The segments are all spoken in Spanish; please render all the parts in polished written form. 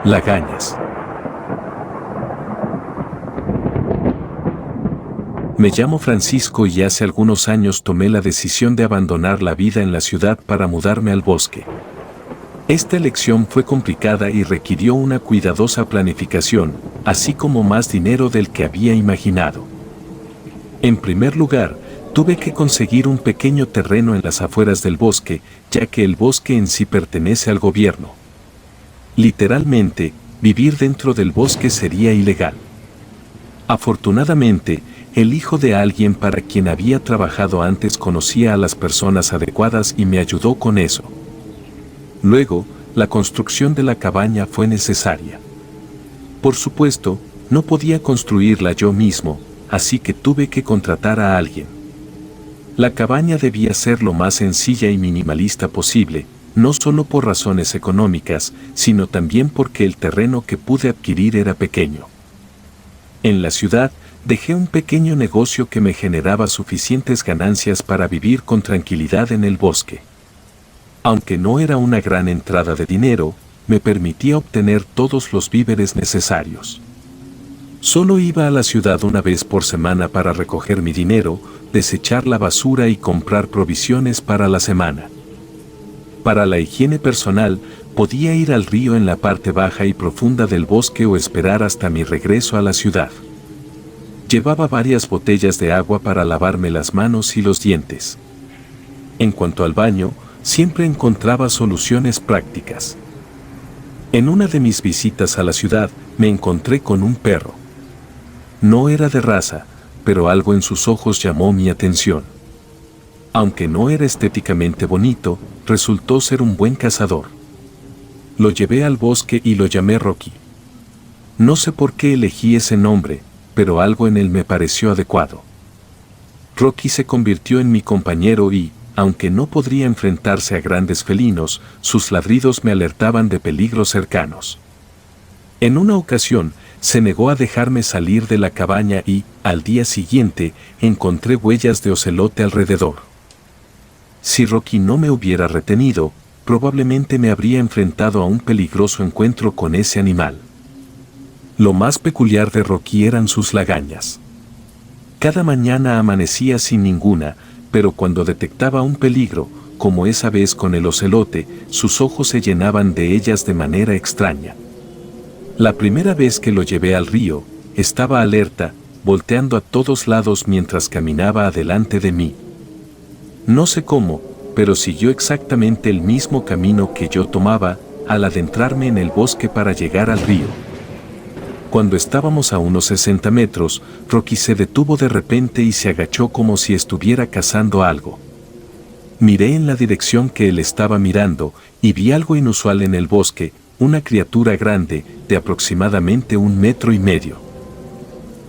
Lagañas. Me llamo Francisco y hace algunos años tomé la decisión de abandonar la vida en la ciudad para mudarme al bosque. Esta elección fue complicada y requirió una cuidadosa planificación, así como más dinero del que había imaginado. En primer lugar, tuve que conseguir un pequeño terreno en las afueras del bosque, ya que el bosque en sí pertenece al gobierno. Literalmente, vivir dentro del bosque sería ilegal. Afortunadamente, el hijo de alguien para quien había trabajado antes conocía a las personas adecuadas y me ayudó con eso. Luego, la construcción de la cabaña fue necesaria. Por supuesto, no podía construirla yo mismo, así que tuve que contratar a alguien. La cabaña debía ser lo más sencilla y minimalista posible, no solo por razones económicas, sino también porque el terreno que pude adquirir era pequeño. En la ciudad, dejé un pequeño negocio que me generaba suficientes ganancias para vivir con tranquilidad en el bosque. Aunque no era una gran entrada de dinero, me permitía obtener todos los víveres necesarios. Solo iba a la ciudad una vez por semana para recoger mi dinero, desechar la basura y comprar provisiones para la semana. Para la higiene personal, podía ir al río en la parte baja y profunda del bosque o esperar hasta mi regreso a la ciudad. Llevaba varias botellas de agua para lavarme las manos y los dientes. En cuanto al baño, siempre encontraba soluciones prácticas. En una de mis visitas a la ciudad, me encontré con un perro. No era de raza, pero algo en sus ojos llamó mi atención. Aunque no era estéticamente bonito, resultó ser un buen cazador. Lo llevé al bosque y lo llamé Rocky. No sé por qué elegí ese nombre, pero algo en él me pareció adecuado. Rocky se convirtió en mi compañero y, aunque no podría enfrentarse a grandes felinos, sus ladridos me alertaban de peligros cercanos. En una ocasión, se negó a dejarme salir de la cabaña y, al día siguiente, encontré huellas de ocelote alrededor. Si Rocky no me hubiera retenido, probablemente me habría enfrentado a un peligroso encuentro con ese animal. Lo más peculiar de Rocky eran sus lagañas. Cada mañana amanecía sin ninguna, pero cuando detectaba un peligro, como esa vez con el ocelote, sus ojos se llenaban de ellas de manera extraña. La primera vez que lo llevé al río, estaba alerta, volteando a todos lados mientras caminaba adelante de mí. No sé cómo, pero siguió exactamente el mismo camino que yo tomaba al adentrarme en el bosque para llegar al río. Cuando estábamos a unos 60 metros, Rocky se detuvo de repente y se agachó como si estuviera cazando algo. Miré en la dirección que él estaba mirando y vi algo inusual en el bosque, una criatura grande, de aproximadamente 1,5 metros.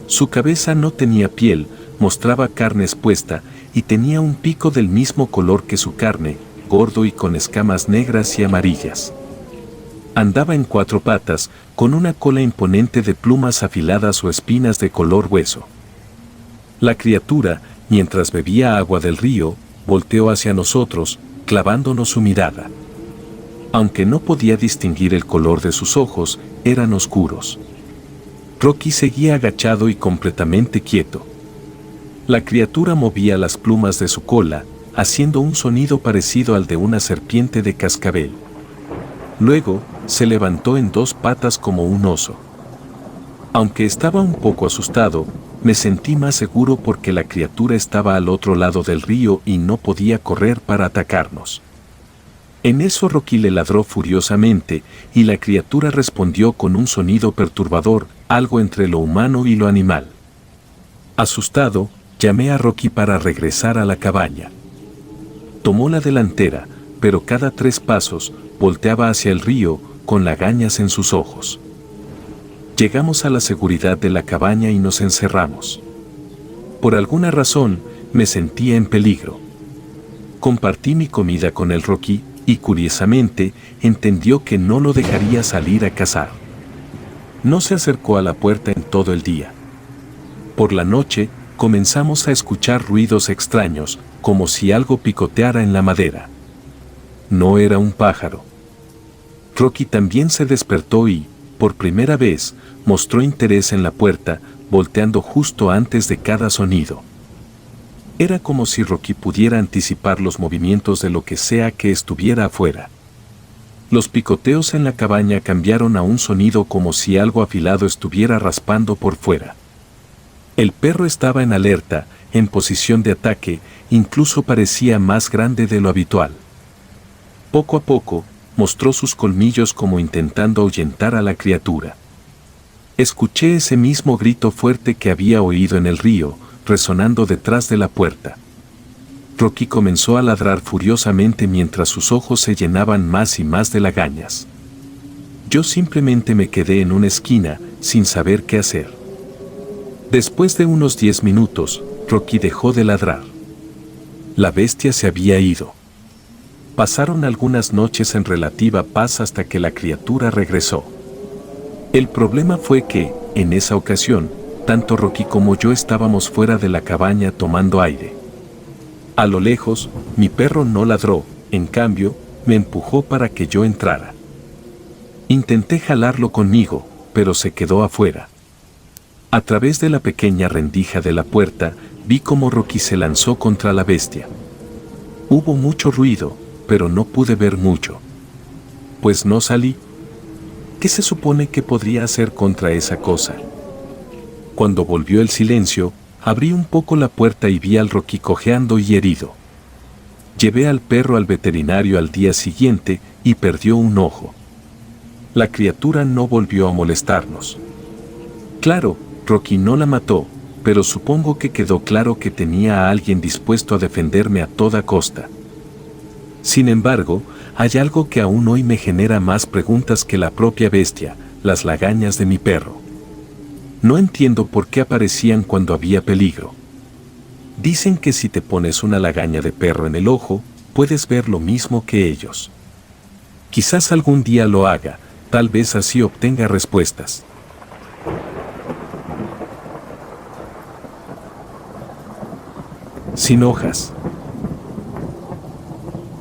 Su cabeza no tenía piel, mostraba carne expuesta y tenía un pico del mismo color que su carne, gordo y con escamas negras y amarillas. Andaba en 4 patas, con una cola imponente de plumas afiladas o espinas de color hueso. La criatura, mientras bebía agua del río, volteó hacia nosotros, clavándonos su mirada. Aunque no podía distinguir el color de sus ojos, eran oscuros. Rocky seguía agachado y completamente quieto. La criatura movía las plumas de su cola, haciendo un sonido parecido al de una serpiente de cascabel. Luego, se levantó en 2 patas como un oso. Aunque estaba un poco asustado, me sentí más seguro porque la criatura estaba al otro lado del río y no podía correr para atacarnos. En eso Rocky le ladró furiosamente, y la criatura respondió con un sonido perturbador, algo entre lo humano y lo animal. Asustado, llamé a Rocky para regresar a la cabaña. Tomó la delantera, pero cada 3 pasos, volteaba hacia el río, con lagañas en sus ojos. Llegamos a la seguridad de la cabaña y nos encerramos. Por alguna razón, me sentía en peligro. Compartí mi comida con el Rocky, y curiosamente, entendió que no lo dejaría salir a cazar. No se acercó a la puerta en todo el día. Por la noche, comenzamos a escuchar ruidos extraños, como si algo picoteara en la madera. No era un pájaro. Rocky también se despertó y, por primera vez, mostró interés en la puerta, volteando justo antes de cada sonido. Era como si Rocky pudiera anticipar los movimientos de lo que sea que estuviera afuera. Los picoteos en la cabaña cambiaron a un sonido como si algo afilado estuviera raspando por fuera. El perro estaba en alerta, en posición de ataque, incluso parecía más grande de lo habitual. Poco a poco, mostró sus colmillos como intentando ahuyentar a la criatura. Escuché ese mismo grito fuerte que había oído en el río, resonando detrás de la puerta. Rocky comenzó a ladrar furiosamente mientras sus ojos se llenaban más y más de lagañas. Yo simplemente me quedé en una esquina, sin saber qué hacer. Después de unos 10 minutos, Rocky dejó de ladrar. La bestia se había ido. Pasaron algunas noches en relativa paz hasta que la criatura regresó. El problema fue que, en esa ocasión, tanto Rocky como yo estábamos fuera de la cabaña tomando aire. A lo lejos, mi perro no ladró, en cambio, me empujó para que yo entrara. Intenté jalarlo conmigo, pero se quedó afuera. A través de la pequeña rendija de la puerta, vi cómo Rocky se lanzó contra la bestia. Hubo mucho ruido, pero no pude ver mucho. Pues no salí. ¿Qué se supone que podría hacer contra esa cosa? Cuando volvió el silencio, abrí un poco la puerta y vi al Rocky cojeando y herido. Llevé al perro al veterinario al día siguiente y perdió un ojo. La criatura no volvió a molestarnos. Claro, Rocky no la mató, pero supongo que quedó claro que tenía a alguien dispuesto a defenderme a toda costa. Sin embargo, hay algo que aún hoy me genera más preguntas que la propia bestia, las lagañas de mi perro. No entiendo por qué aparecían cuando había peligro. Dicen que si te pones una lagaña de perro en el ojo, puedes ver lo mismo que ellos. Quizás algún día lo haga, tal vez así obtenga respuestas. Sin hojas.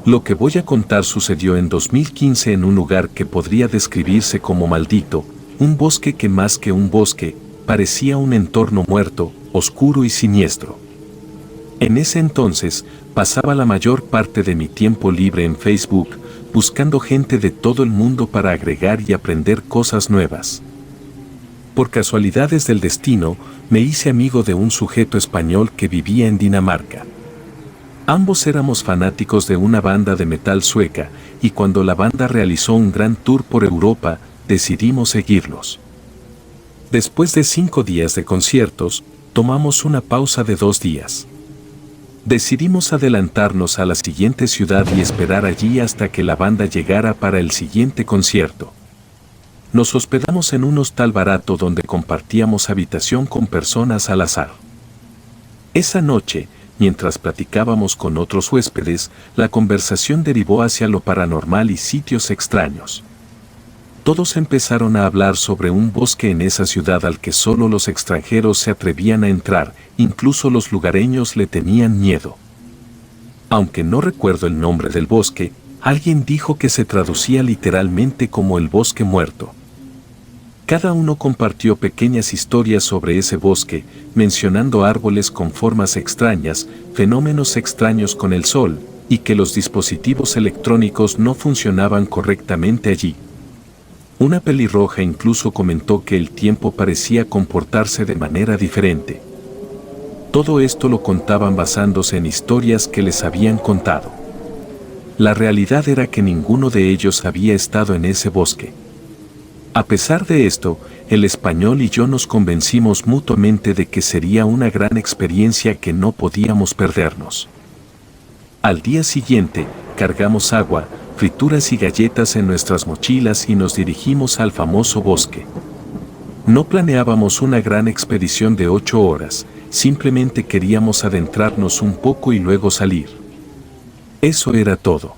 Lo que voy a contar sucedió en 2015 en un lugar que podría describirse como maldito, un bosque que más que un bosque, parecía un entorno muerto, oscuro y siniestro. En ese entonces, pasaba la mayor parte de mi tiempo libre en Facebook, buscando gente de todo el mundo para agregar y aprender cosas nuevas. Por casualidades del destino, me hice amigo de un sujeto español que vivía en Dinamarca. Ambos éramos fanáticos de una banda de metal sueca, y cuando la banda realizó un gran tour por Europa, decidimos seguirlos. Después de 5 días de conciertos, tomamos una pausa de 2 días. Decidimos adelantarnos a la siguiente ciudad y esperar allí hasta que la banda llegara para el siguiente concierto. Nos hospedamos en un hostal barato donde compartíamos habitación con personas al azar. Esa noche, mientras platicábamos con otros huéspedes, la conversación derivó hacia lo paranormal y sitios extraños. Todos empezaron a hablar sobre un bosque en esa ciudad al que solo los extranjeros se atrevían a entrar, incluso los lugareños le tenían miedo. Aunque no recuerdo el nombre del bosque, alguien dijo que se traducía literalmente como el bosque muerto. Cada uno compartió pequeñas historias sobre ese bosque, mencionando árboles con formas extrañas, fenómenos extraños con el sol, y que los dispositivos electrónicos no funcionaban correctamente allí. Una pelirroja incluso comentó que el tiempo parecía comportarse de manera diferente. Todo esto lo contaban basándose en historias que les habían contado. La realidad era que ninguno de ellos había estado en ese bosque. A pesar de esto, el español y yo nos convencimos mutuamente de que sería una gran experiencia que no podíamos perdernos. Al día siguiente, cargamos agua, frituras y galletas en nuestras mochilas y nos dirigimos al famoso bosque. No planeábamos una gran expedición de 8 horas, simplemente queríamos adentrarnos un poco y luego salir. Eso era todo.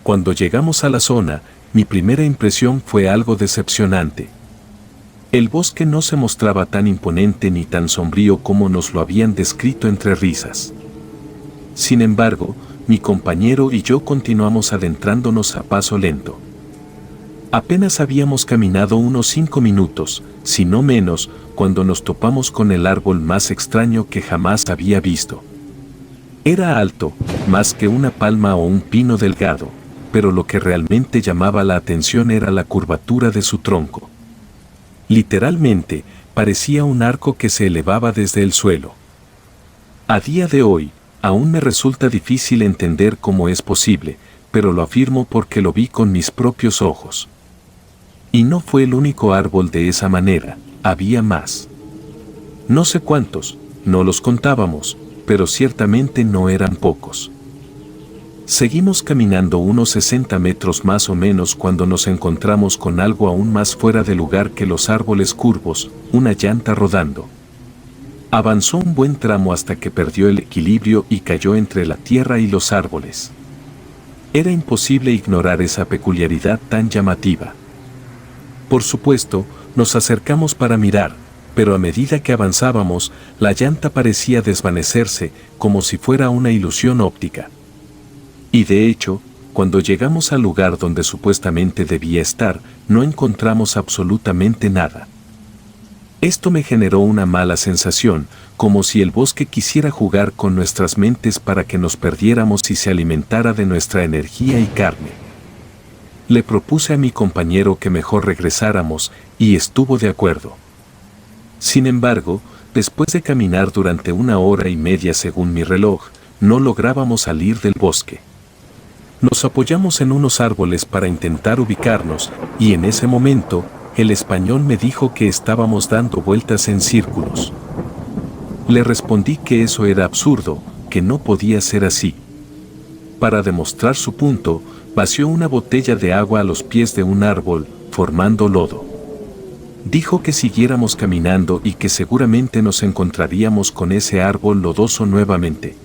Cuando llegamos a la zona, mi primera impresión fue algo decepcionante. El bosque no se mostraba tan imponente ni tan sombrío como nos lo habían descrito entre risas. Sin embargo, mi compañero y yo continuamos adentrándonos a paso lento. Apenas habíamos caminado unos 5 minutos, si no menos, cuando nos topamos con el árbol más extraño que jamás había visto. Era alto, más que una palma o un pino delgado, pero lo que realmente llamaba la atención era la curvatura de su tronco. Literalmente, parecía un arco que se elevaba desde el suelo. A día de hoy, aún me resulta difícil entender cómo es posible, pero lo afirmo porque lo vi con mis propios ojos. Y no fue el único árbol de esa manera, había más. No sé cuántos, no los contábamos, pero ciertamente no eran pocos. Seguimos caminando unos 60 metros más o menos cuando nos encontramos con algo aún más fuera de lugar que los árboles curvos, una llanta rodando. Avanzó un buen tramo hasta que perdió el equilibrio y cayó entre la tierra y los árboles. Era imposible ignorar esa peculiaridad tan llamativa. Por supuesto, nos acercamos para mirar, pero a medida que avanzábamos, la llanta parecía desvanecerse, como si fuera una ilusión óptica. Y de hecho, cuando llegamos al lugar donde supuestamente debía estar, no encontramos absolutamente nada. Esto me generó una mala sensación, como si el bosque quisiera jugar con nuestras mentes para que nos perdiéramos y se alimentara de nuestra energía y carne. Le propuse a mi compañero que mejor regresáramos, y estuvo de acuerdo. Sin embargo, después de caminar durante 1 hora y media según mi reloj, no lográbamos salir del bosque. Nos apoyamos en unos árboles para intentar ubicarnos, y en ese momento, el español me dijo que estábamos dando vueltas en círculos. Le respondí que eso era absurdo, que no podía ser así. Para demostrar su punto, vació una botella de agua a los pies de un árbol, formando lodo. Dijo que siguiéramos caminando y que seguramente nos encontraríamos con ese árbol lodoso nuevamente.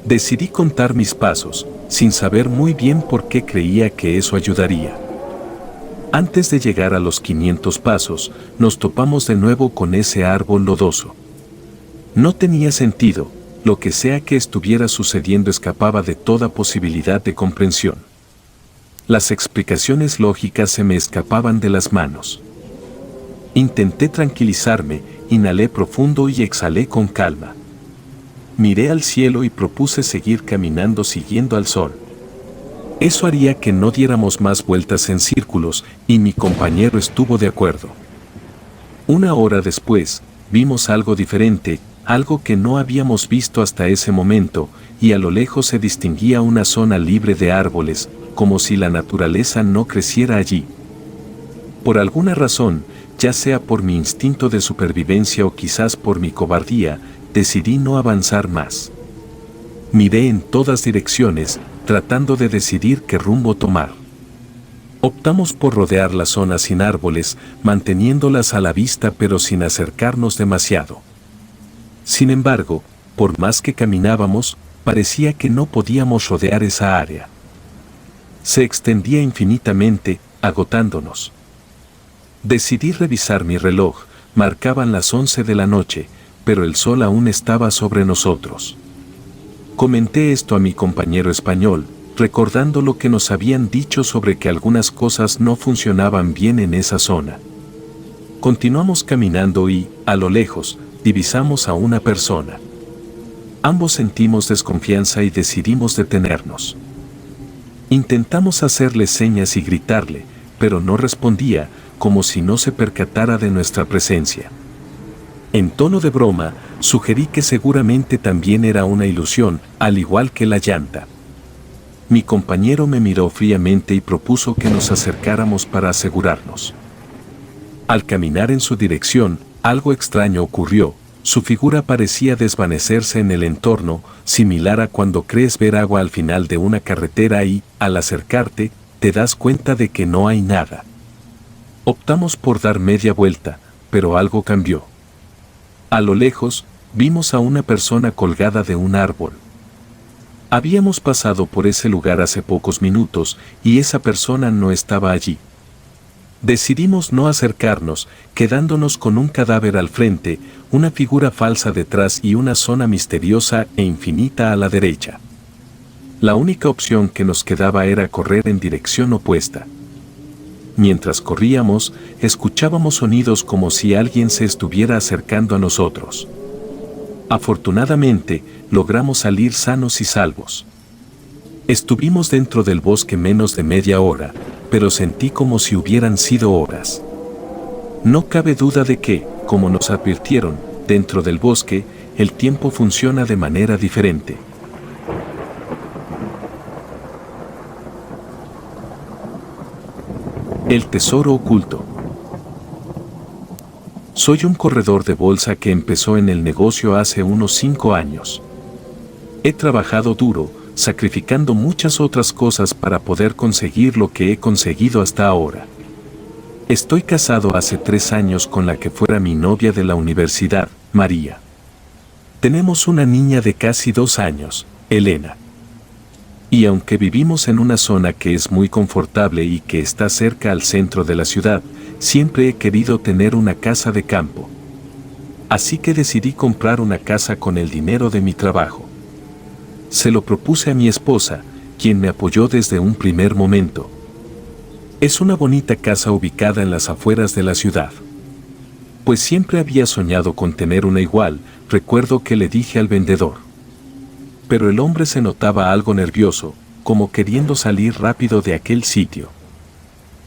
Decidí contar mis pasos, sin saber muy bien por qué creía que eso ayudaría. Antes de llegar a los 500 pasos, nos topamos de nuevo con ese árbol lodoso. No tenía sentido, lo que sea que estuviera sucediendo escapaba de toda posibilidad de comprensión. Las explicaciones lógicas se me escapaban de las manos. Intenté tranquilizarme, inhalé profundo y exhalé con calma. Miré al cielo y propuse seguir caminando siguiendo al sol. Eso haría que no diéramos más vueltas en círculos, y mi compañero estuvo de acuerdo. 1 hora después, vimos algo diferente, algo que no habíamos visto hasta ese momento, y a lo lejos se distinguía una zona libre de árboles, como si la naturaleza no creciera allí. Por alguna razón, ya sea por mi instinto de supervivencia o quizás por mi cobardía, decidí no avanzar más. Miré en todas direcciones, tratando de decidir qué rumbo tomar. Optamos por rodear la zona sin árboles, manteniéndolas a la vista pero sin acercarnos demasiado. Sin embargo, por más que caminábamos, parecía que no podíamos rodear esa área. Se extendía infinitamente, agotándonos. Decidí revisar mi reloj, marcaban las 11 de la noche, pero el sol aún estaba sobre nosotros. Comenté esto a mi compañero español, recordando lo que nos habían dicho sobre que algunas cosas no funcionaban bien en esa zona. Continuamos caminando y, a lo lejos, divisamos a una persona. Ambos sentimos desconfianza y decidimos detenernos. Intentamos hacerle señas y gritarle, pero no respondía, como si no se percatara de nuestra presencia. En tono de broma, sugerí que seguramente también era una ilusión, al igual que la llanta. Mi compañero me miró fríamente y propuso que nos acercáramos para asegurarnos. Al caminar en su dirección, algo extraño ocurrió. Su figura parecía desvanecerse en el entorno, similar a cuando crees ver agua al final de una carretera y, al acercarte, te das cuenta de que no hay nada. Optamos por dar media vuelta, pero algo cambió. A lo lejos, vimos a una persona colgada de un árbol. Habíamos pasado por ese lugar hace pocos minutos y esa persona no estaba allí. Decidimos no acercarnos, quedándonos con un cadáver al frente, una figura falsa detrás y una zona misteriosa e infinita a la derecha. La única opción que nos quedaba era correr en dirección opuesta. mientras corríamos, escuchábamos sonidos como si alguien se estuviera acercando a nosotros. Afortunadamente, logramos salir sanos y salvos. Estuvimos dentro del bosque menos de media hora, pero sentí como si hubieran sido horas. No cabe duda de que, como nos advirtieron, dentro del bosque, el tiempo funciona de manera diferente. El tesoro oculto. Soy un corredor de bolsa que empezó en el negocio hace unos 5 años. He trabajado duro, sacrificando muchas otras cosas para poder conseguir lo que he conseguido hasta ahora. Estoy casado hace 3 años con la que fuera mi novia de la universidad, María. Tenemos una niña de casi 2 años, Elena. Y aunque vivimos en una zona que es muy confortable y que está cerca al centro de la ciudad, siempre he querido tener una casa de campo. Así que decidí comprar una casa con el dinero de mi trabajo. Se lo propuse a mi esposa, quien me apoyó desde un primer momento. Es una bonita casa ubicada en las afueras de la ciudad. Pues siempre había soñado con tener una igual, recuerdo que le dije al vendedor. Pero el hombre se notaba algo nervioso, como queriendo salir rápido de aquel sitio.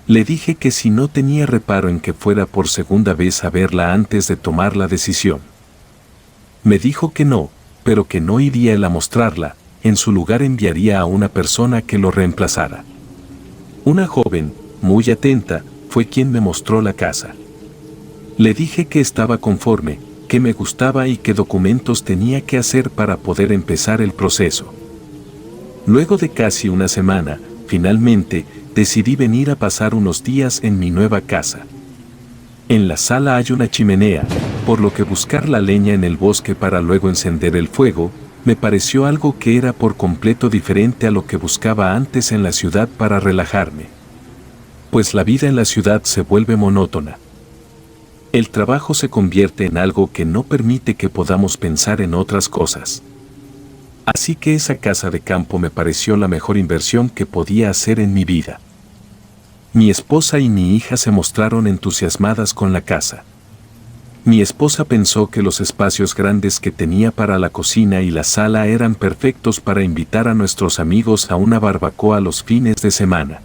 Le dije que si no tenía reparo en que fuera por segunda vez a verla antes de tomar la decisión. Me dijo que no, pero que no iría él a mostrarla, en su lugar enviaría a una persona que lo reemplazara. Una joven, muy atenta, fue quien me mostró la casa. Le dije que estaba conforme, que me gustaba y qué documentos tenía que hacer para poder empezar el proceso. Luego de casi una semana, finalmente, decidí venir a pasar unos días en mi nueva casa. En la sala hay una chimenea, por lo que buscar la leña en el bosque para luego encender el fuego, me pareció algo que era por completo diferente a lo que buscaba antes en la ciudad para relajarme. Pues la vida en la ciudad se vuelve monótona. El trabajo se convierte en algo que no permite que podamos pensar en otras cosas. Así que esa casa de campo me pareció la mejor inversión que podía hacer en mi vida. Mi esposa y mi hija se mostraron entusiasmadas con la casa. Mi esposa pensó que los espacios grandes que tenía para la cocina y la sala eran perfectos para invitar a nuestros amigos a una barbacoa los fines de semana.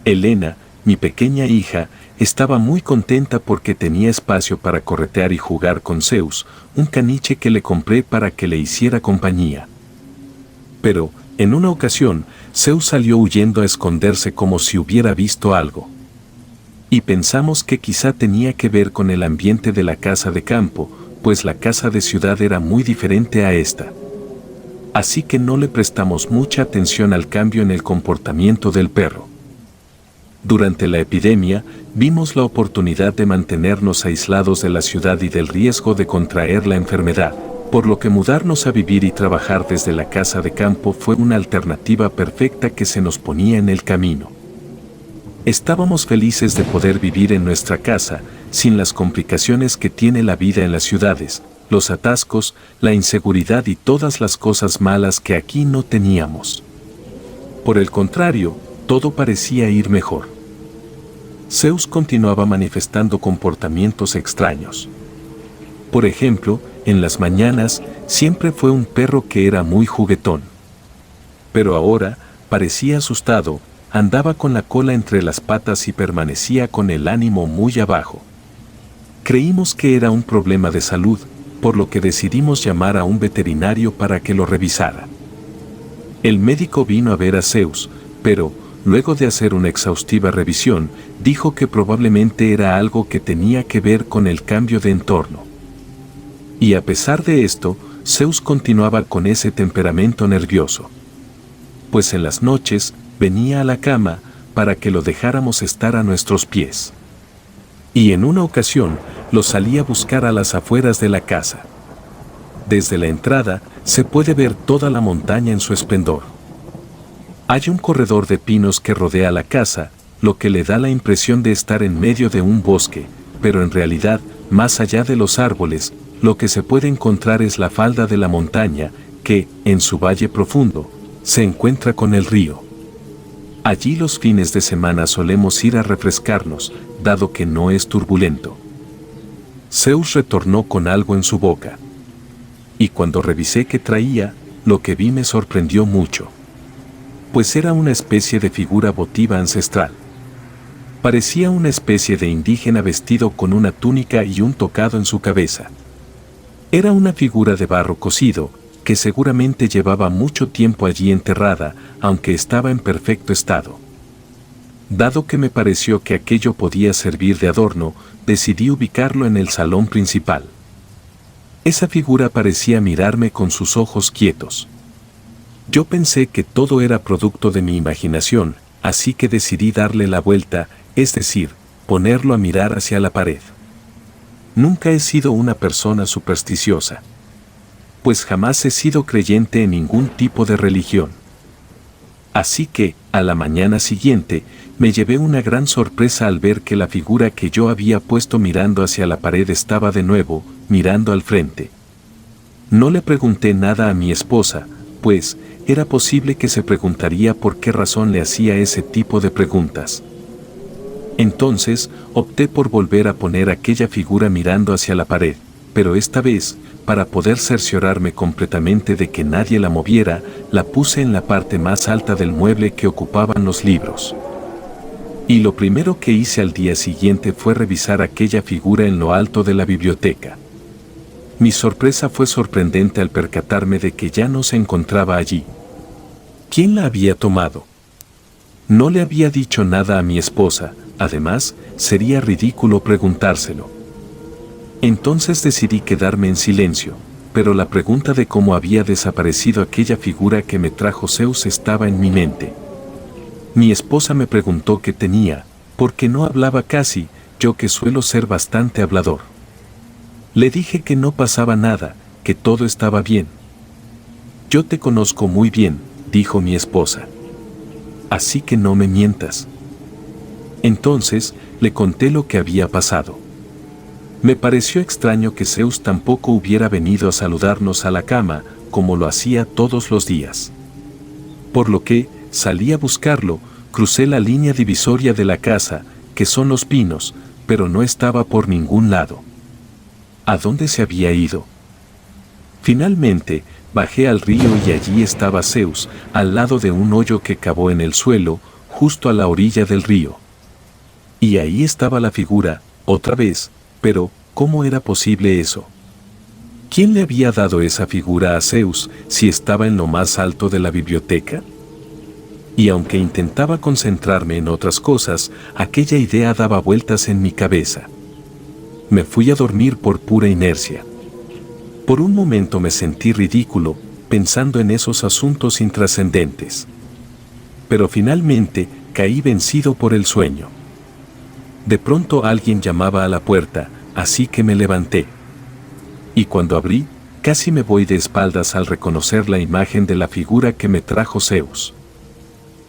Elena, mi pequeña hija, estaba muy contenta porque tenía espacio para corretear y jugar con Zeus, un caniche que le compré para que le hiciera compañía. Pero, en una ocasión, Zeus salió huyendo a esconderse como si hubiera visto algo. Y pensamos que quizá tenía que ver con el ambiente de la casa de campo, pues la casa de ciudad era muy diferente a esta. Así que no le prestamos mucha atención al cambio en el comportamiento del perro. Durante la epidemia, vimos la oportunidad de mantenernos aislados de la ciudad y del riesgo de contraer la enfermedad, por lo que mudarnos a vivir y trabajar desde la casa de campo fue una alternativa perfecta que se nos ponía en el camino. Estábamos felices de poder vivir en nuestra casa, sin las complicaciones que tiene la vida en las ciudades, los atascos, la inseguridad y todas las cosas malas que aquí no teníamos. Por el contrario, todo parecía ir mejor. Zeus continuaba manifestando comportamientos extraños. Por ejemplo, en las mañanas, siempre fue un perro que era muy juguetón. Pero ahora, parecía asustado, andaba con la cola entre las patas y permanecía con el ánimo muy abajo. Creímos que era un problema de salud, por lo que decidimos llamar a un veterinario para que lo revisara. El médico vino a ver a Zeus, pero, luego de hacer una exhaustiva revisión, dijo que probablemente era algo que tenía que ver con el cambio de entorno. Y a pesar de esto, Zeus continuaba con ese temperamento nervioso. Pues en las noches, venía a la cama, para que lo dejáramos estar a nuestros pies. Y en una ocasión, lo salí a buscar a las afueras de la casa. Desde la entrada, se puede ver toda la montaña en su esplendor. Hay un corredor de pinos que rodea la casa, lo que le da la impresión de estar en medio de un bosque, pero en realidad, más allá de los árboles, lo que se puede encontrar es la falda de la montaña, que, en su valle profundo, se encuentra con el río. Allí los fines de semana solemos ir a refrescarnos, dado que no es turbulento. Zeus retornó con algo en su boca. Y cuando revisé qué traía, lo que vi me sorprendió mucho. Pues era una especie de figura votiva ancestral. Parecía una especie de indígena vestido con una túnica y un tocado en su cabeza. Era una figura de barro cocido, que seguramente llevaba mucho tiempo allí enterrada, aunque estaba en perfecto estado. Dado que me pareció que aquello podía servir de adorno, decidí ubicarlo en el salón principal. Esa figura parecía mirarme con sus ojos quietos. Yo pensé que todo era producto de mi imaginación, así que decidí darle la vuelta, es decir, ponerlo a mirar hacia la pared. Nunca he sido una persona supersticiosa, pues jamás he sido creyente en ningún tipo de religión. Así que, a la mañana siguiente, me llevé una gran sorpresa al ver que la figura que yo había puesto mirando hacia la pared estaba de nuevo, mirando al frente. No le pregunté nada a mi esposa, pues, era posible que se preguntaría por qué razón le hacía ese tipo de preguntas. Entonces, opté por volver a poner aquella figura mirando hacia la pared, pero esta vez, para poder cerciorarme completamente de que nadie la moviera, la puse en la parte más alta del mueble que ocupaban los libros. Y lo primero que hice al día siguiente fue revisar aquella figura en lo alto de la biblioteca. Mi sorpresa fue sorprendente al percatarme de que ya no se encontraba allí. ¿Quién la había tomado? No le había dicho nada a mi esposa, además, sería ridículo preguntárselo. Entonces decidí quedarme en silencio, pero la pregunta de cómo había desaparecido aquella figura que me trajo Zeus estaba en mi mente. Mi esposa me preguntó qué tenía, porque no hablaba casi, yo que suelo ser bastante hablador. Le dije que no pasaba nada, que todo estaba bien. Yo te conozco muy bien, dijo mi esposa. Así que no me mientas. Entonces, le conté lo que había pasado. Me pareció extraño que Zeus tampoco hubiera venido a saludarnos a la cama, como lo hacía todos los días. Por lo que, salí a buscarlo, crucé la línea divisoria de la casa, que son los pinos, pero no estaba por ningún lado. ¿A dónde se había ido? Finalmente, bajé al río y allí estaba Zeus, al lado de un hoyo que cavó en el suelo, justo a la orilla del río. Y ahí estaba la figura, otra vez, pero, ¿cómo era posible eso? ¿Quién le había dado esa figura a Zeus si estaba en lo más alto de la biblioteca? Y aunque intentaba concentrarme en otras cosas, aquella idea daba vueltas en mi cabeza. Me fui a dormir por pura inercia. Por un momento me sentí ridículo, pensando en esos asuntos intrascendentes. Pero finalmente, caí vencido por el sueño. De pronto alguien llamaba a la puerta, así que me levanté. Y cuando abrí, casi me voy de espaldas al reconocer la imagen de la figura que me trajo Zeus.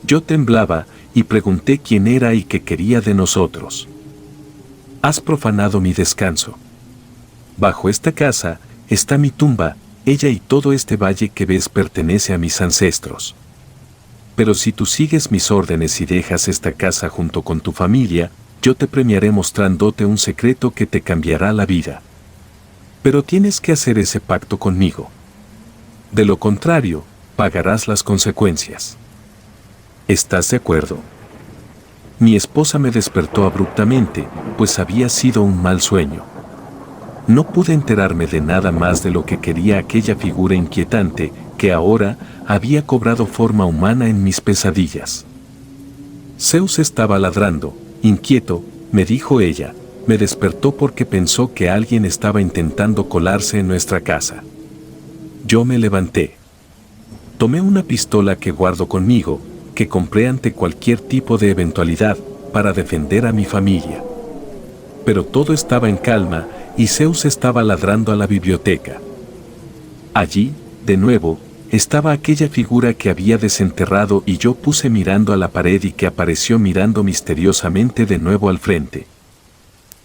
Yo temblaba, y pregunté quién era y qué quería de nosotros. Has profanado mi descanso. Bajo esta casa, está mi tumba, ella y todo este valle que ves pertenece a mis ancestros. Pero si tú sigues mis órdenes y dejas esta casa junto con tu familia, yo te premiaré mostrándote un secreto que te cambiará la vida. Pero tienes que hacer ese pacto conmigo. De lo contrario, pagarás las consecuencias. ¿Estás de acuerdo? Mi esposa me despertó abruptamente, pues había sido un mal sueño. No pude enterarme de nada más de lo que quería aquella figura inquietante, que ahora había cobrado forma humana en mis pesadillas. Zeus estaba ladrando, inquieto, me dijo ella, me despertó porque pensó que alguien estaba intentando colarse en nuestra casa. Yo me levanté. Tomé una pistola que guardo conmigo, que compré ante cualquier tipo de eventualidad, para defender a mi familia. Pero todo estaba en calma, y Zeus estaba ladrando a la biblioteca. Allí, de nuevo, estaba aquella figura que había desenterrado y yo puse mirando a la pared y que apareció mirando misteriosamente de nuevo al frente.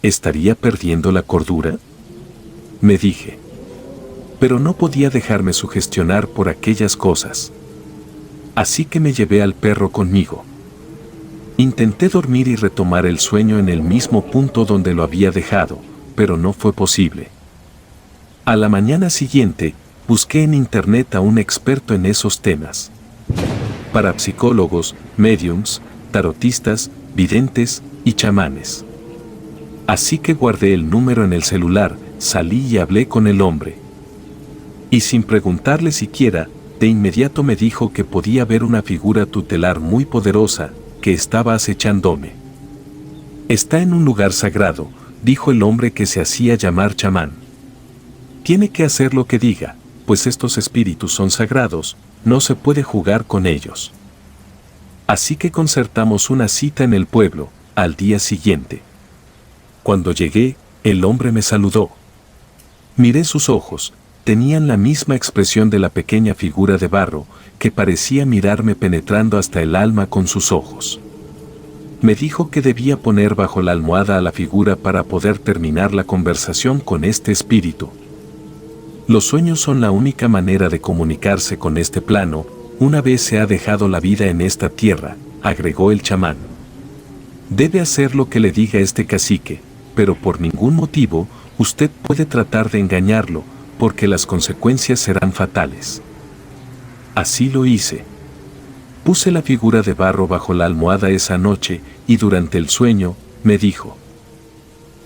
¿Estaría perdiendo la cordura?, me dije. Pero no podía dejarme sugestionar por aquellas cosas. Así que me llevé al perro conmigo. Intenté dormir y retomar el sueño en el mismo punto donde lo había dejado, pero no fue posible. A la mañana siguiente, busqué en internet a un experto en esos temas. Parapsicólogos, médiums, tarotistas, videntes y chamanes. Así que guardé el número en el celular, salí y hablé con el hombre. Y sin preguntarle siquiera, de inmediato me dijo que podía ver una figura tutelar muy poderosa, que estaba acechándome. Está en un lugar sagrado, dijo el hombre que se hacía llamar chamán. Tiene que hacer lo que diga, pues estos espíritus son sagrados, no se puede jugar con ellos. Así que concertamos una cita en el pueblo, al día siguiente. Cuando llegué, el hombre me saludó. Miré sus ojos, tenían la misma expresión de la pequeña figura de barro, que parecía mirarme penetrando hasta el alma con sus ojos. Me dijo que debía poner bajo la almohada a la figura para poder terminar la conversación con este espíritu. Los sueños son la única manera de comunicarse con este plano, una vez se ha dejado la vida en esta tierra, agregó el chamán. Debe hacer lo que le diga este cacique, pero por ningún motivo, usted puede tratar de engañarlo, porque las consecuencias serán fatales. Así lo hice. Puse la figura de barro bajo la almohada esa noche, y durante el sueño, me dijo: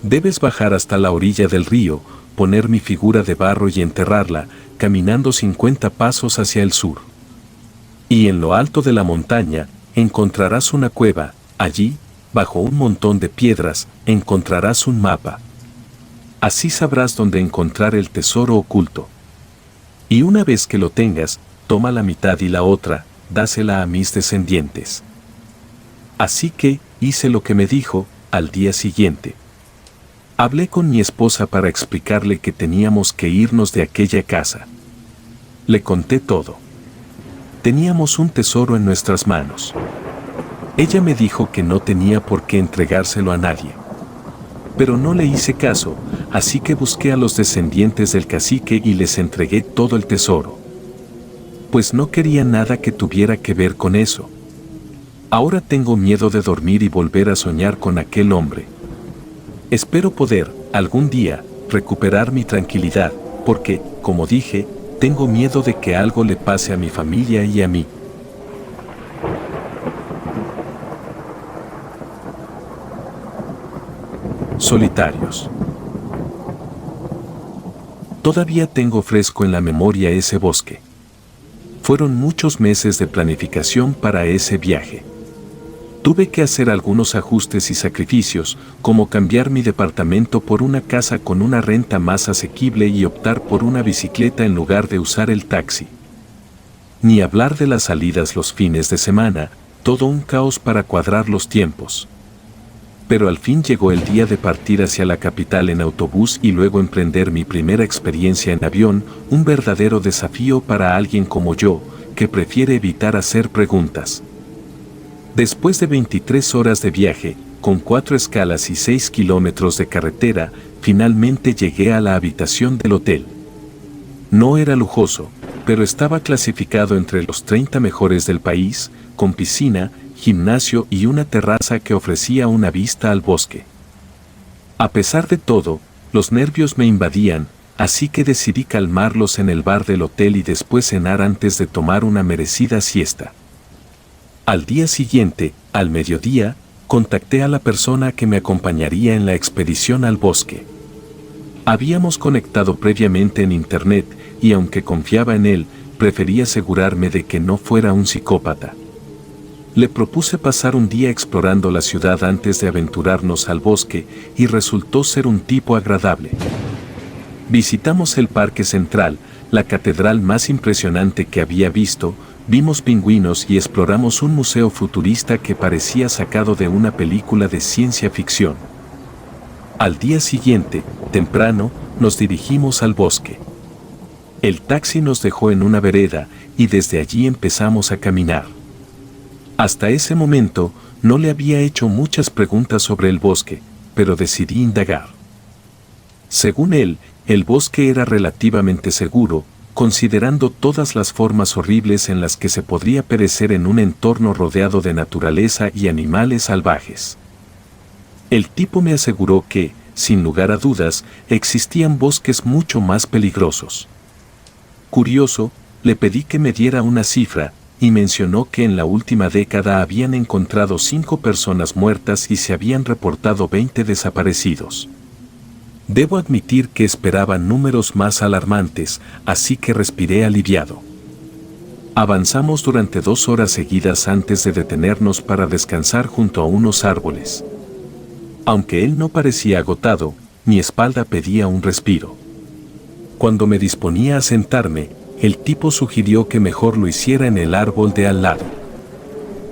debes bajar hasta la orilla del río, poner mi figura de barro y enterrarla, caminando 50 pasos hacia el sur. Y en lo alto de la montaña, encontrarás una cueva, allí, bajo un montón de piedras, encontrarás un mapa. Así sabrás dónde encontrar el tesoro oculto. Y una vez que lo tengas, toma la mitad y la otra, dásela a mis descendientes. Así que, hice lo que me dijo, al día siguiente. Hablé con mi esposa para explicarle que teníamos que irnos de aquella casa. Le conté todo. Teníamos un tesoro en nuestras manos. Ella me dijo que no tenía por qué entregárselo a nadie. Pero no le hice caso, así que busqué a los descendientes del cacique y les entregué todo el tesoro. Pues no quería nada que tuviera que ver con eso. Ahora tengo miedo de dormir y volver a soñar con aquel hombre. Espero poder, algún día, recuperar mi tranquilidad, porque, como dije, tengo miedo de que algo le pase a mi familia y a mí. Solitarios. Todavía tengo fresco en la memoria ese bosque. Fueron muchos meses de planificación para ese viaje. Tuve que hacer algunos ajustes y sacrificios, como cambiar mi departamento por una casa con una renta más asequible y optar por una bicicleta en lugar de usar el taxi. Ni hablar de las salidas los fines de semana, todo un caos para cuadrar los tiempos. Pero al fin llegó el día de partir hacia la capital en autobús y luego emprender mi primera experiencia en avión, un verdadero desafío para alguien como yo, que prefiere evitar hacer preguntas. Después de 23 horas de viaje, con 4 escalas y 6 kilómetros de carretera, finalmente llegué a la habitación del hotel. No era lujoso, pero estaba clasificado entre los 30 mejores del país, con piscina, gimnasio y una terraza que ofrecía una vista al bosque. A pesar de todo, los nervios me invadían, así que decidí calmarlos en el bar del hotel y después cenar antes de tomar una merecida siesta. Al día siguiente, al mediodía, contacté a la persona que me acompañaría en la expedición al bosque. Habíamos conectado previamente en internet y aunque confiaba en él, preferí asegurarme de que no fuera un psicópata. Le propuse pasar un día explorando la ciudad antes de aventurarnos al bosque y resultó ser un tipo agradable. Visitamos el Parque Central, la catedral más impresionante que había visto, vimos pingüinos y exploramos un museo futurista que parecía sacado de una película de ciencia ficción. Al día siguiente, temprano, nos dirigimos al bosque. El taxi nos dejó en una vereda y desde allí empezamos a caminar. Hasta ese momento, no le había hecho muchas preguntas sobre el bosque, pero decidí indagar. Según él, el bosque era relativamente seguro, considerando todas las formas horribles en las que se podría perecer en un entorno rodeado de naturaleza y animales salvajes. El tipo me aseguró que, sin lugar a dudas, existían bosques mucho más peligrosos. Curioso, le pedí que me diera una cifra, y mencionó que en la última década habían encontrado 5 personas muertas y se habían reportado 20 desaparecidos. Debo admitir que esperaba números más alarmantes, así que respiré aliviado. Avanzamos durante 2 horas seguidas antes de detenernos para descansar junto a unos árboles. Aunque él no parecía agotado, mi espalda pedía un respiro. Cuando me disponía a sentarme, el tipo sugirió que mejor lo hiciera en el árbol de al lado.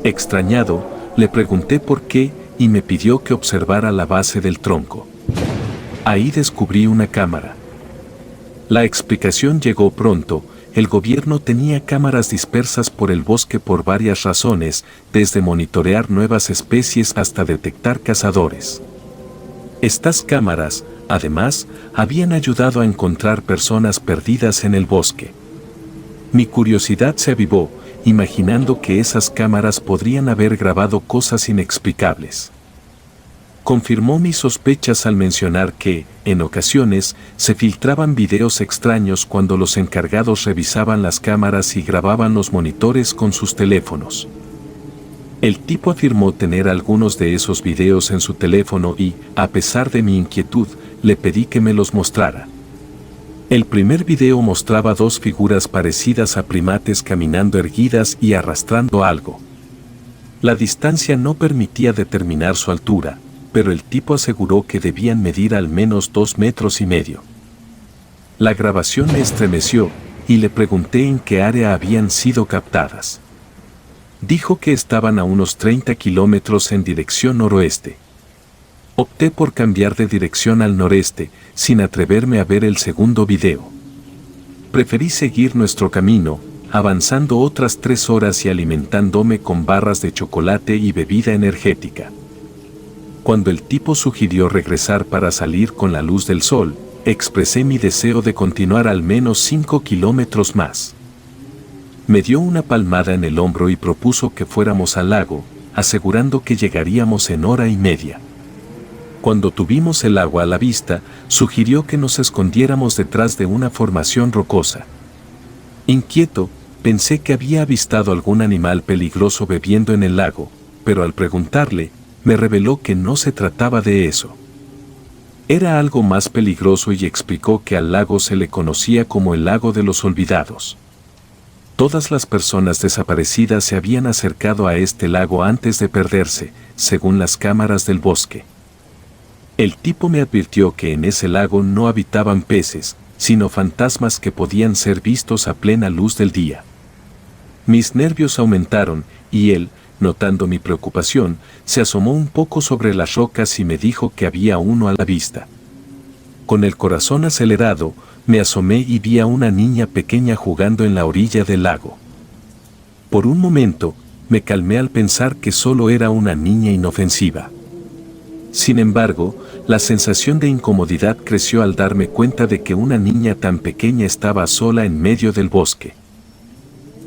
Extrañado, le pregunté por qué y me pidió que observara la base del tronco. Ahí descubrí una cámara. La explicación llegó pronto. El gobierno tenía cámaras dispersas por el bosque por varias razones, desde monitorear nuevas especies hasta detectar cazadores. Estas cámaras, además, habían ayudado a encontrar personas perdidas en el bosque. Mi curiosidad se avivó, imaginando que esas cámaras podrían haber grabado cosas inexplicables. Confirmó mis sospechas al mencionar que, en ocasiones, se filtraban videos extraños cuando los encargados revisaban las cámaras y grababan los monitores con sus teléfonos. El tipo afirmó tener algunos de esos videos en su teléfono y, a pesar de mi inquietud, le pedí que me los mostrara. El primer video mostraba 2 figuras parecidas a primates caminando erguidas y arrastrando algo. La distancia no permitía determinar su altura, pero el tipo aseguró que debían medir al menos 2,5 metros. La grabación me estremeció, y le pregunté en qué área habían sido captadas. Dijo que estaban a unos 30 kilómetros en dirección noroeste. Opté por cambiar de dirección al noreste, sin atreverme a ver el segundo video. Preferí seguir nuestro camino, avanzando otras 3 horas y alimentándome con barras de chocolate y bebida energética. Cuando el tipo sugirió regresar para salir con la luz del sol, expresé mi deseo de continuar al menos 5 kilómetros más. Me dio una palmada en el hombro y propuso que fuéramos al lago, asegurando que llegaríamos en 1 hora y media. Cuando tuvimos el agua a la vista, sugirió que nos escondiéramos detrás de una formación rocosa. Inquieto, pensé que había avistado algún animal peligroso bebiendo en el lago, pero al preguntarle, me reveló que no se trataba de eso. Era algo más peligroso y explicó que al lago se le conocía como el lago de los olvidados. Todas las personas desaparecidas se habían acercado a este lago antes de perderse, según las cámaras del bosque. El tipo me advirtió que en ese lago no habitaban peces, sino fantasmas que podían ser vistos a plena luz del día. Mis nervios aumentaron, y él, notando mi preocupación, se asomó un poco sobre las rocas y me dijo que había uno a la vista. Con el corazón acelerado, me asomé y vi a una niña pequeña jugando en la orilla del lago. Por un momento, me calmé al pensar que solo era una niña inofensiva. Sin embargo, la sensación de incomodidad creció al darme cuenta de que una niña tan pequeña estaba sola en medio del bosque.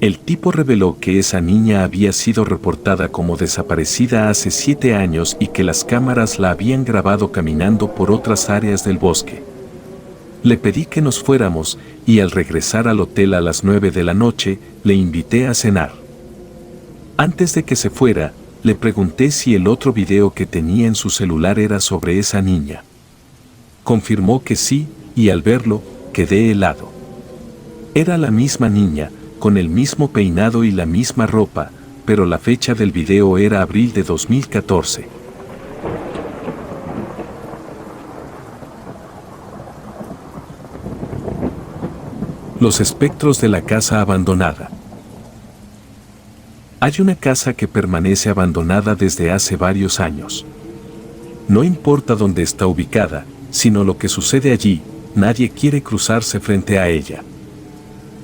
El tipo reveló que esa niña había sido reportada como desaparecida hace 7 años y que las cámaras la habían grabado caminando por otras áreas del bosque. Le pedí que nos fuéramos y al regresar al hotel a las 9 de la noche, le invité a cenar. Antes de que se fuera, le pregunté si el otro video que tenía en su celular era sobre esa niña. Confirmó que sí, y al verlo, quedé helado. Era la misma niña, con el mismo peinado y la misma ropa, pero la fecha del video era abril de 2014. Los espectros de la casa abandonada. Hay una casa que permanece abandonada desde hace varios años. No importa dónde está ubicada, sino lo que sucede allí, nadie quiere cruzarse frente a ella.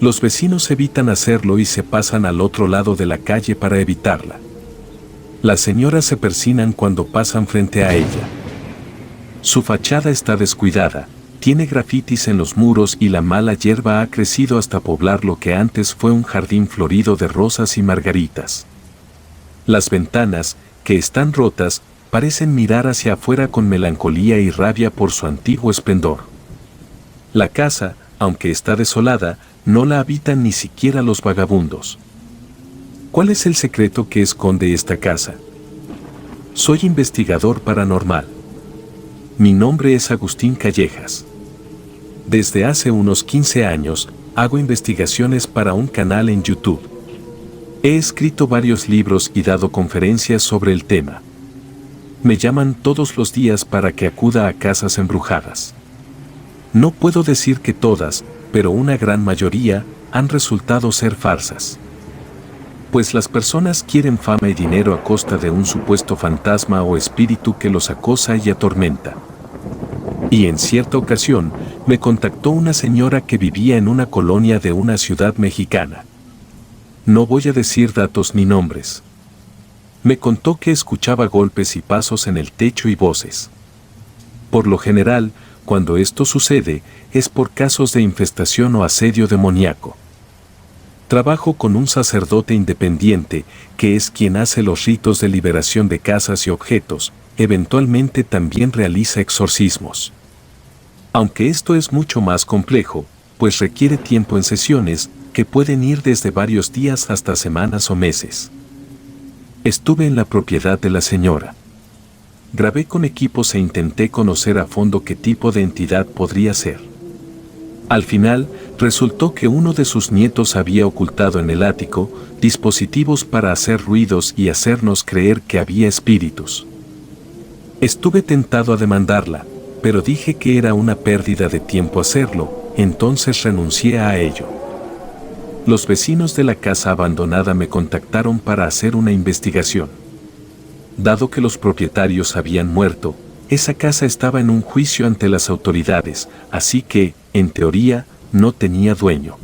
Los vecinos evitan hacerlo y se pasan al otro lado de la calle para evitarla. Las señoras se persignan cuando pasan frente a ella. Su fachada está descuidada, Tiene grafitis en los muros y la mala hierba ha crecido hasta poblar lo que antes fue un jardín florido de rosas y margaritas. Las ventanas, que están rotas, parecen mirar hacia afuera con melancolía y rabia por su antiguo esplendor. La casa, aunque está desolada, no la habitan ni siquiera los vagabundos. ¿Cuál es el secreto que esconde esta casa? Soy investigador paranormal. Mi nombre es Agustín Callejas. Desde hace unos 15 años, hago investigaciones para un canal en YouTube. He escrito varios libros y dado conferencias sobre el tema. Me llaman todos los días para que acuda a casas embrujadas. No puedo decir que todas, pero una gran mayoría, han resultado ser farsas. Pues las personas quieren fama y dinero a costa de un supuesto fantasma o espíritu que los acosa y atormenta. Y en cierta ocasión, me contactó una señora que vivía en una colonia de una ciudad mexicana. No voy a decir datos ni nombres. Me contó que escuchaba golpes y pasos en el techo y voces. Por lo general, cuando esto sucede, es por casos de infestación o asedio demoníaco. Trabajo con un sacerdote independiente, que es quien hace los ritos de liberación de casas y objetos, eventualmente también realiza exorcismos. Aunque esto es mucho más complejo, pues requiere tiempo en sesiones, que pueden ir desde varios días hasta semanas o meses. Estuve en la propiedad de la señora. Grabé con equipos e intenté conocer a fondo qué tipo de entidad podría ser. Al final, resultó que uno de sus nietos había ocultado en el ático dispositivos para hacer ruidos y hacernos creer que había espíritus. Estuve tentado a demandarla, pero dije que era una pérdida de tiempo hacerlo, entonces renuncié a ello. Los vecinos de la casa abandonada me contactaron para hacer una investigación. Dado que los propietarios habían muerto, esa casa estaba en un juicio ante las autoridades, así que, en teoría, no tenía dueño.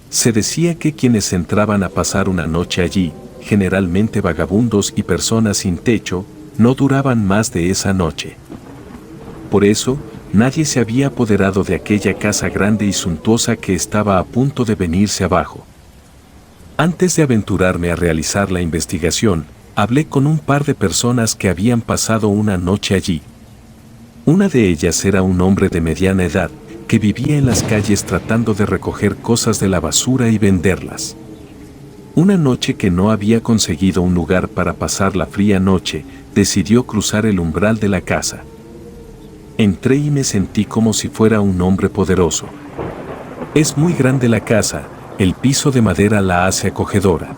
Se decía que quienes entraban a pasar una noche allí, generalmente vagabundos y personas sin techo, no duraban más de esa noche. Por eso, nadie se había apoderado de aquella casa grande y suntuosa que estaba a punto de venirse abajo. Antes de aventurarme a realizar la investigación, hablé con un par de personas que habían pasado una noche allí. Una de ellas era un hombre de mediana edad, que vivía en las calles tratando de recoger cosas de la basura y venderlas. Una noche que no había conseguido un lugar para pasar la fría noche, decidió cruzar el umbral de la casa. Entré y me sentí como si fuera un hombre poderoso. Es muy grande la casa, el piso de madera la hace acogedora.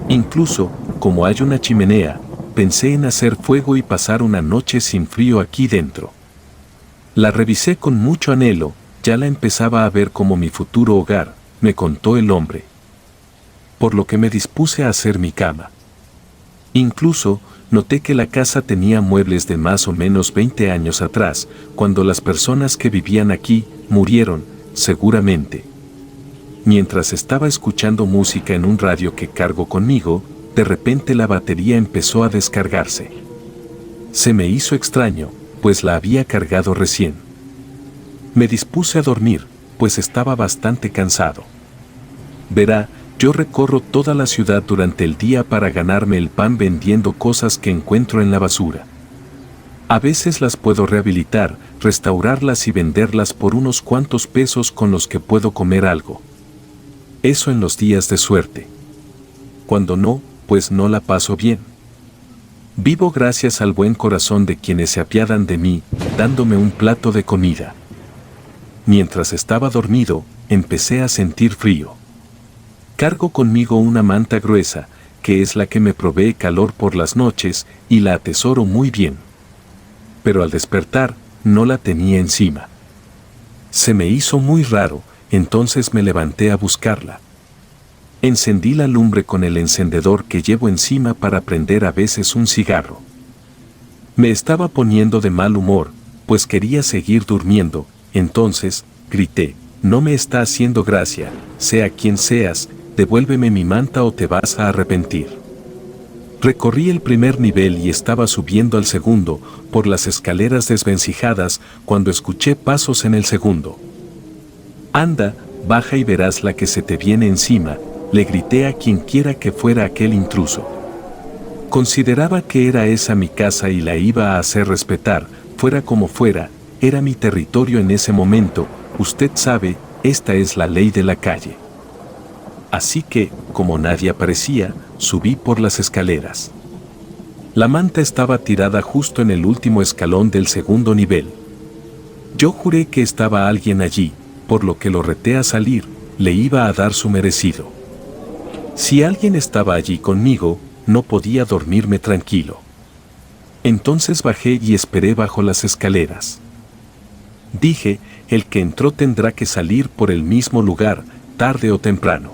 Incluso, como hay una chimenea, pensé en hacer fuego y pasar una noche sin frío aquí dentro. La revisé con mucho anhelo, ya la empezaba a ver como mi futuro hogar, me contó el hombre. Por lo que me dispuse a hacer mi cama. Incluso, noté que la casa tenía muebles de más o menos 20 años atrás, cuando las personas que vivían aquí murieron, seguramente. Mientras estaba escuchando música en un radio que cargo conmigo, de repente la batería empezó a descargarse. Se me hizo extraño, pues la había cargado recién. Me dispuse a dormir, pues estaba bastante cansado. Verá, yo recorro toda la ciudad durante el día para ganarme el pan vendiendo cosas que encuentro en la basura. A veces las puedo rehabilitar, restaurarlas y venderlas por unos cuantos pesos con los que puedo comer algo. Eso en los días de suerte. Cuando no, pues no la paso bien. Vivo gracias al buen corazón de quienes se apiadan de mí, dándome un plato de comida. Mientras estaba dormido, empecé a sentir frío. Cargo conmigo una manta gruesa, que es la que me provee calor por las noches, y la atesoro muy bien. Pero al despertar, no la tenía encima. Se me hizo muy raro, entonces me levanté a buscarla. Encendí la lumbre con el encendedor que llevo encima para prender a veces un cigarro. Me estaba poniendo de mal humor, pues quería seguir durmiendo, entonces, grité, no me está haciendo gracia, sea quien seas, devuélveme mi manta o te vas a arrepentir. Recorrí el primer nivel y estaba subiendo al segundo, por las escaleras desvencijadas, cuando escuché pasos en el segundo. «Anda, baja y verás la que se te viene encima», le grité a quien quiera que fuera aquel intruso. Consideraba que era esa mi casa y la iba a hacer respetar, fuera como fuera, era mi territorio en ese momento, usted sabe, esta es la ley de la calle. Así que, como nadie aparecía, subí por las escaleras. La manta estaba tirada justo en el último escalón del segundo nivel. Yo juré que estaba alguien allí, por lo que lo reté a salir, le iba a dar su merecido. Si alguien estaba allí conmigo, no podía dormirme tranquilo. Entonces bajé y esperé bajo las escaleras. Dije, el que entró tendrá que salir por el mismo lugar, tarde o temprano.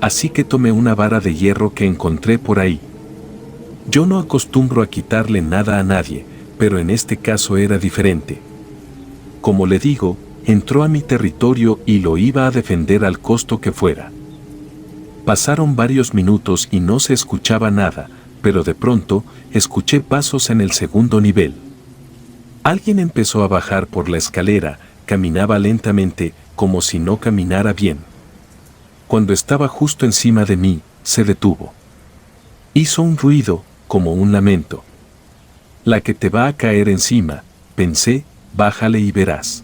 Así que tomé una vara de hierro que encontré por ahí. Yo no acostumbro a quitarle nada a nadie, pero en este caso era diferente. Como le digo, entró a mi territorio y lo iba a defender al costo que fuera. Pasaron varios minutos y no se escuchaba nada, pero de pronto escuché pasos en el segundo nivel. Alguien empezó a bajar por la escalera, caminaba lentamente, como si no caminara bien. Cuando estaba justo encima de mí, se detuvo. Hizo un ruido, como un lamento. «La que te va a caer encima», pensé, «bájale y verás».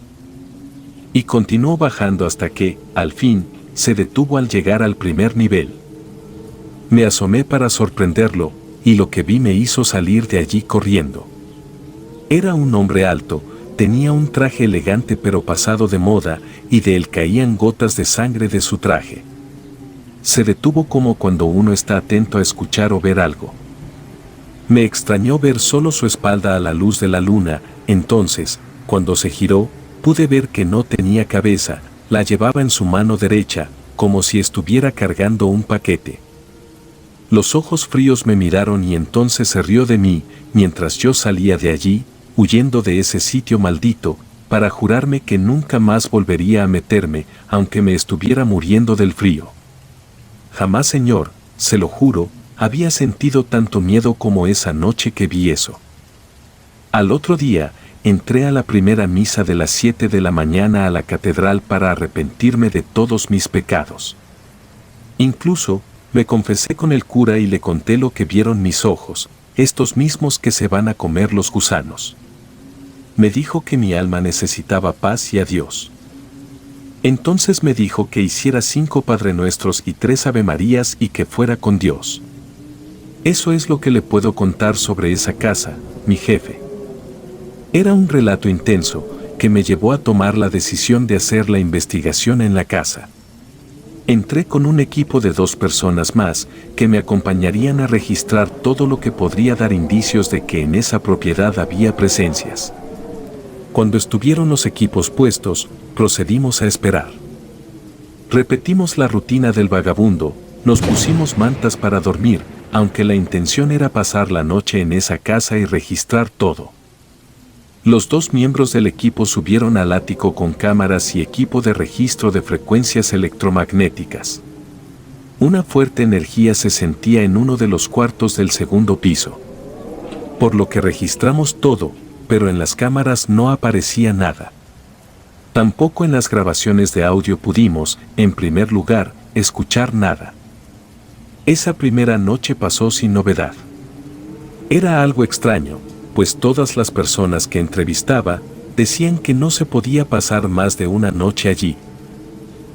Y continuó bajando hasta que, al fin, se detuvo al llegar al primer nivel. Me asomé para sorprenderlo, y lo que vi me hizo salir de allí corriendo. Era un hombre alto, tenía un traje elegante pero pasado de moda, y de él caían gotas de sangre de su traje. Se detuvo como cuando uno está atento a escuchar o ver algo. Me extrañó ver solo su espalda a la luz de la luna, entonces, cuando se giró, pude ver que no tenía cabeza, la llevaba en su mano derecha, como si estuviera cargando un paquete. Los ojos fríos me miraron y entonces se rió de mí, mientras yo salía de allí, huyendo de ese sitio maldito, para jurarme que nunca más volvería a meterme, aunque me estuviera muriendo del frío. Jamás, señor, se lo juro, había sentido tanto miedo como esa noche que vi eso. Al otro día, entré a la primera misa de las 7 de la mañana a la catedral para arrepentirme de todos mis pecados. Incluso, me confesé con el cura y le conté lo que vieron mis ojos, estos mismos que se van a comer los gusanos. Me dijo que mi alma necesitaba paz y a Dios. Entonces me dijo que hiciera 5 Padre Nuestros y 3 Ave Marías y que fuera con Dios. Eso es lo que le puedo contar sobre esa casa, mi jefe. Era un relato intenso, que me llevó a tomar la decisión de hacer la investigación en la casa. Entré con un equipo de 2 personas más, que me acompañarían a registrar todo lo que podría dar indicios de que en esa propiedad había presencias. Cuando estuvieron los equipos puestos, procedimos a esperar. Repetimos la rutina del vagabundo, nos pusimos mantas para dormir, aunque la intención era pasar la noche en esa casa y registrar todo. Los 2 miembros del equipo subieron al ático con cámaras y equipo de registro de frecuencias electromagnéticas. Una fuerte energía se sentía en uno de los cuartos del segundo piso. Por lo que registramos todo, pero en las cámaras no aparecía nada. Tampoco en las grabaciones de audio pudimos, en primer lugar, escuchar nada. Esa primera noche pasó sin novedad. Era algo extraño, pues todas las personas que entrevistaba decían que no se podía pasar más de una noche allí.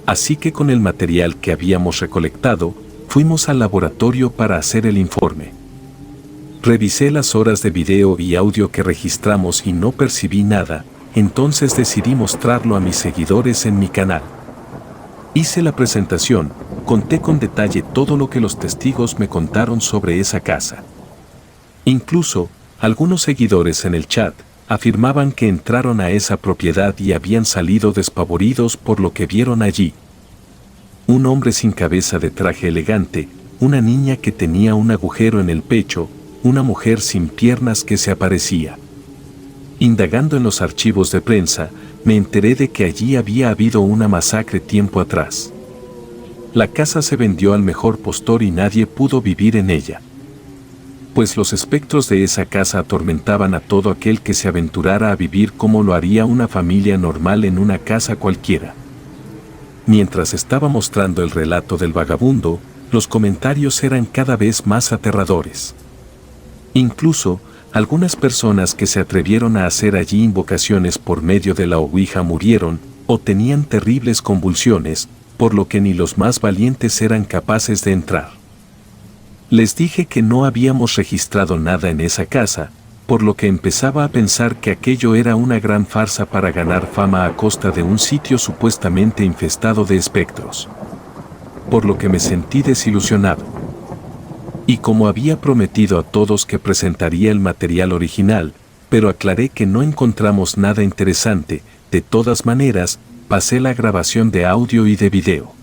Así que con el material que habíamos recolectado, fuimos al laboratorio para hacer el informe. Revisé las horas de video y audio que registramos y no percibí nada, entonces decidí mostrarlo a mis seguidores en mi canal. Hice la presentación, conté con detalle todo lo que los testigos me contaron sobre esa casa. Incluso, algunos seguidores en el chat afirmaban que entraron a esa propiedad y habían salido despavoridos por lo que vieron allí. Un hombre sin cabeza de traje elegante, una niña que tenía un agujero en el pecho, una mujer sin piernas que se aparecía. Indagando en los archivos de prensa, me enteré de que allí había habido una masacre tiempo atrás. La casa se vendió al mejor postor y nadie pudo vivir en ella. pues los espectros de esa casa atormentaban a todo aquel que se aventurara a vivir como lo haría una familia normal en una casa cualquiera. Mientras estaba mostrando el relato del vagabundo, los comentarios eran cada vez más aterradores. Incluso, algunas personas que se atrevieron a hacer allí invocaciones por medio de la ouija murieron o tenían terribles convulsiones, por lo que ni los más valientes eran capaces de entrar. Les dije que no habíamos registrado nada en esa casa, por lo que empezaba a pensar que aquello era una gran farsa para ganar fama a costa de un sitio supuestamente infestado de espectros. Por lo que me sentí desilusionado. Y como había prometido a todos que presentaría el material original, pero aclaré que no encontramos nada interesante, de todas maneras, pasé la grabación de audio y de video.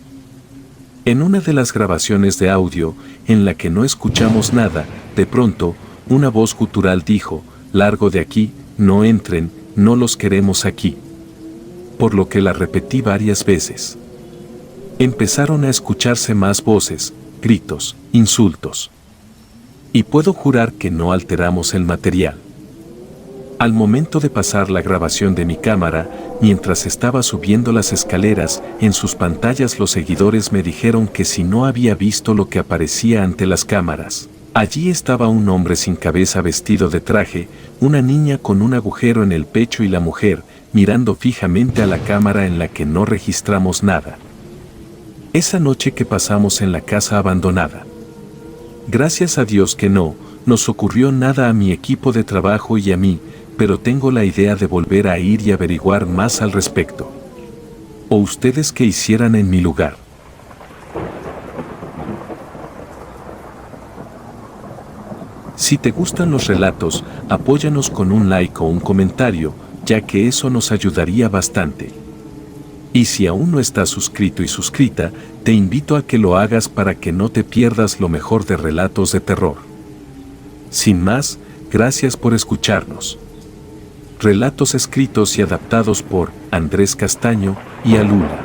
En una de las grabaciones de audio, en la que no escuchamos nada, de pronto, una voz gutural dijo: «Largo de aquí, no entren, no los queremos aquí». Por lo que la repetí varias veces. Empezaron a escucharse más voces, gritos, insultos. Y puedo jurar que no alteramos el material. Al momento de pasar la grabación de mi cámara, mientras estaba subiendo las escaleras, en sus pantallas los seguidores me dijeron que si no había visto lo que aparecía ante las cámaras. Allí estaba un hombre sin cabeza vestido de traje, una niña con un agujero en el pecho y la mujer, mirando fijamente a la cámara en la que no registramos nada. Esa noche que pasamos en la casa abandonada. Gracias a Dios que no nos ocurrió nada a mi equipo de trabajo y a mí, pero tengo la idea de volver a ir y averiguar más al respecto. ¿O ustedes qué hicieran en mi lugar? Si te gustan los relatos, apóyanos con un like o un comentario, ya que eso nos ayudaría bastante. Y si aún no estás suscrito y suscrita, te invito a que lo hagas para que no te pierdas lo mejor de relatos de terror. Sin más, gracias por escucharnos. Relatos escritos y adaptados por Andrés Castaño y Alula.